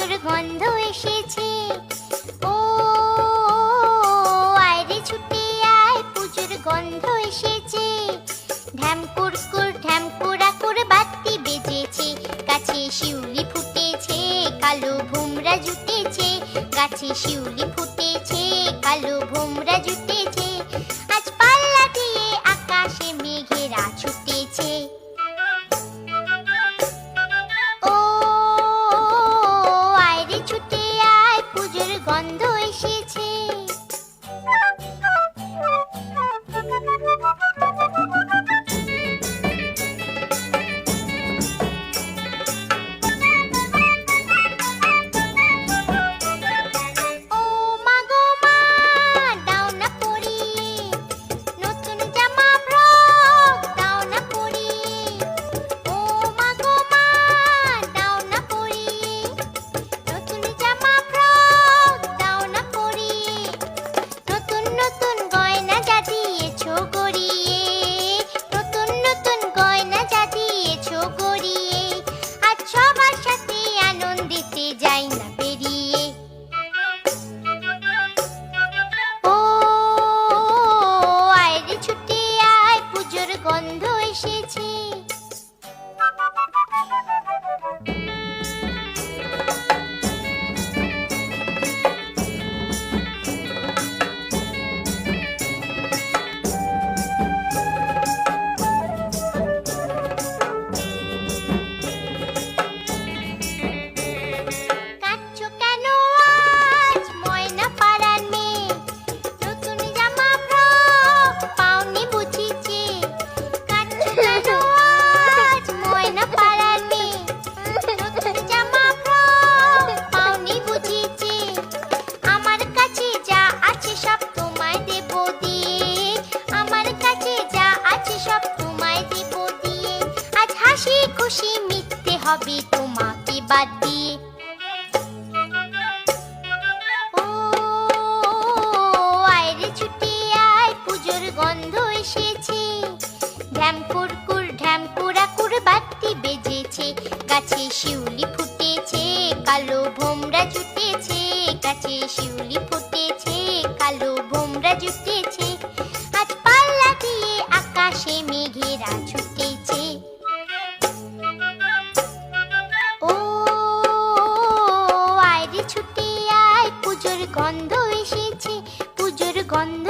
পুজোর গন্ধ এসেছে। ও আয় রে ছুটে আয়, পুজোর গন্ধ এসেছে। ঢ্যাম কুরকুর ঢ্যাম কুড়াকুর বাতি বেজেছে, গাছে শিউলি ফুটেছে, কালো ভোমরা জুটেছে। গাছে শিউলি ফুটেছে, কালো ভোমরা জুটেছে। আজ পাল্লা দিয়ে আকাশে মেঘেরা ছুটেছে। ও আয় রে ছুটে আয়, পুজোর গন্ধ এসেছে। ও মা গো মা, দাও না পরিয়ে নতুন জামা ফ্রক, দাও না পরিয়ে। ও মা গো মা, দাও না পরিয়ে নতুন জামা ফ্রক, দাও না পরিয়ে। নতুন নতুন গয়না যা দিয়েছো গড়িয়ে, নতুন নতুন গয়না যা দিয়েছো গড়িয়ে। আজ সবার সাথে আনন্দিতে যাই না বেরিয়ে। ও আয় রে ছুটে আয়, পুজোর গন্ধ এসেছে। কাঁদছো কেন আজ ময়না পাড়ার মেয়ে, নতুন জামা ফ্রক পাওনি বুঝিছে। কাঁদছো কেন আজ ময়না পাড়ার মেয়ে, নতুন জামা ফ্রক পাওনি বুঝিছে। আমার কাছে যা আছে সব তোমায় দেব দিয়ে, আমার কাছে যা আছে সব তোমায় দেব দিয়ে। আজ হাসি খুশি মিথ্যে হবে তোমাকে বাদ দিয়ে। ও আয় রে ছুটে আয়, পুজোর গন্ধ এসেছে। ঢ্যাম কুরকুর ঢ্যাম কুড়াকুর বাতি বেজেছে, গাছে শিউলি ফুটেছে, কালো ভোমরা জুটেছে। গাছে শিউলি ফুটেছে, কালো ভোমরা জুটেছে। আজ পাল্লা দিয়ে আকাশে মেঘেরা ছুটেছে। ও আয় রে ছুটে আয়, পুজোর গন্ধ এসেছে, পুজোর গন্ধ